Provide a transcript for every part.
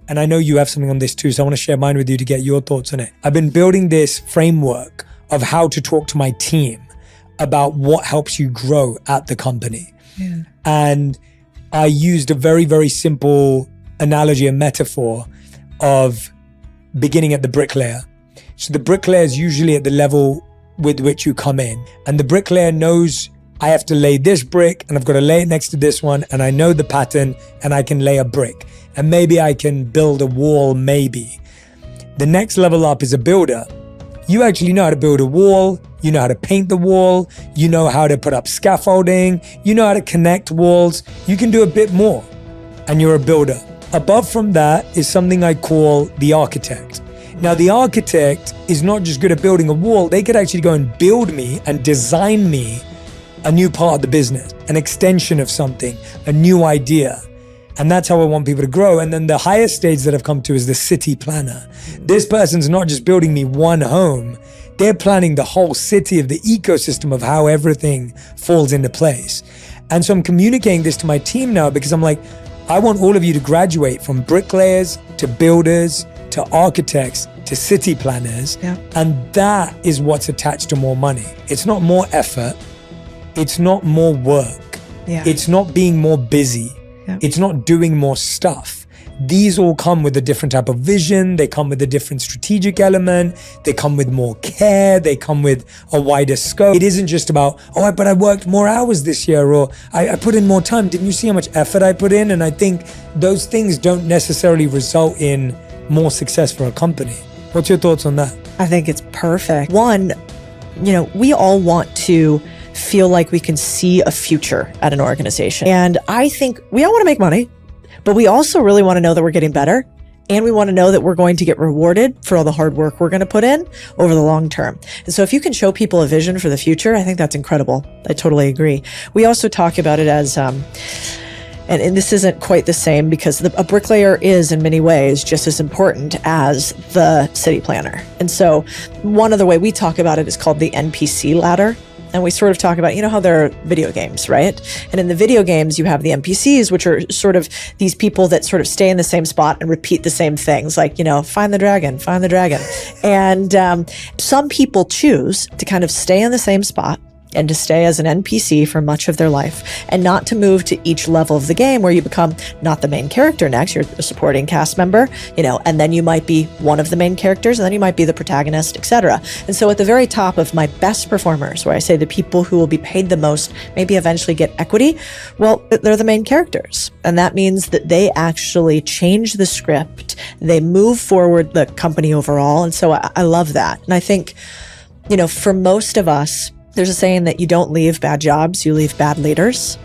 And I know you have something on this too, so I want to share mine with you to get your thoughts on it. I've been building this framework of how to talk to my team about what helps you grow at the company. Yeah. And I used a very, very simple analogy and metaphor of beginning at the bricklayer. So the bricklayer is usually at the level with which you come in. And the bricklayer knows I have to lay this brick and I've got to lay it next to this one. And I know the pattern and I can lay a brick. And maybe I can build a wall, maybe. The next level up is a builder. You actually know how to build a wall. You know how to paint the wall. You know how to put up scaffolding. You know how to connect walls. You can do a bit more and you're a builder. Above from that is something I call the architect. Now, the architect is not just good at building a wall. They could actually go and build me and design me a new part of the business, an extension of something, a new idea. And that's how I want people to grow. And then the highest stage that I've come to is the city planner. This person's not just building me one home. They're planning the whole city of the ecosystem of how everything falls into place. And so I'm communicating this to my team now because I'm like, I want all of you to graduate from bricklayers to builders to architects to city planners. Yeah. And that is what's attached to more money. It's not more effort. It's not more work. Yeah. It's not being more busy. Yeah. It's not doing more stuff. These all come with a different type of vision. They come with a different strategic element. They come with more care. They come with a wider scope. It isn't just about, oh, but I worked more hours this year, or I put in more time. Didn't you see how much effort I put in? And I think those things don't necessarily result in more success for a company. What's your thoughts on that? I think it's perfect. One, we all want to feel like we can see a future at an organization. And I think we all want to make money, but we also really want to know that we're getting better. And we want to know that we're going to get rewarded for all the hard work we're going to put in over the long term. And so if you can show people a vision for the future, I think that's incredible. I totally agree. We also talk about it as, and this isn't quite the same because a bricklayer is in many ways just as important as the city planner. And so one other way we talk about it is called the NPC ladder. And we sort of talk about, how there are video games, right? And in the video games, you have the NPCs, which are sort of these people that sort of stay in the same spot and repeat the same things, like, find the dragon, find the dragon. And some people choose to kind of stay in the same spot and to stay as an NPC for much of their life and not to move to each level of the game where you become not the main character next, you're a supporting cast member, and then you might be one of the main characters and then you might be the protagonist, etc. And so at the very top of my best performers, where I say the people who will be paid the most, maybe eventually get equity, well, they're the main characters. And that means that they actually change the script. They move forward the company overall. And so I love that. And I think, for most of us, there's a saying that you don't leave bad jobs, you leave bad leaders.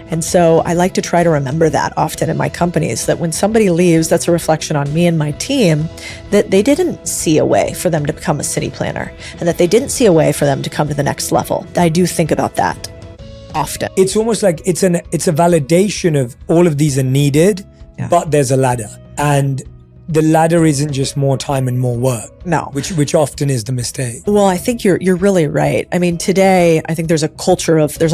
And so I like to try to remember that often in my companies, that when somebody leaves, that's a reflection on me and my team, that they didn't see a way for them to become a city planner and that they didn't see a way for them to come to the next level. I do think about that often. It's almost like it's a validation of all of these are needed, but there's a ladder. And the ladder isn't just more time and more work. No. Which often is the mistake. Well, I think you're really right. I mean, today, I think there's a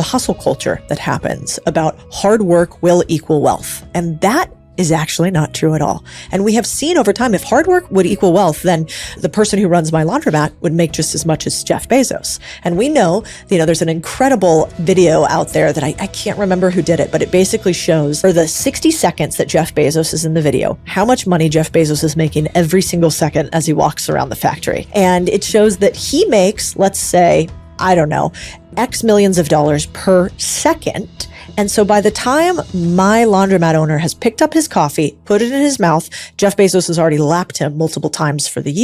hustle culture that happens about hard work will equal wealth. And that is actually not true at all. And we have seen over time, if hard work would equal wealth, then the person who runs my laundromat would make just as much as Jeff Bezos. And we know, there's an incredible video out there that I can't remember who did it, but it basically shows for the 60 seconds that Jeff Bezos is in the video, how much money Jeff Bezos is making every single second as he walks around the factory. And it shows that he makes, let's say, I don't know, X millions of dollars per second. And so by the time my laundromat owner has picked up his coffee, put it in his mouth, Jeff Bezos has already lapped him multiple times for the year.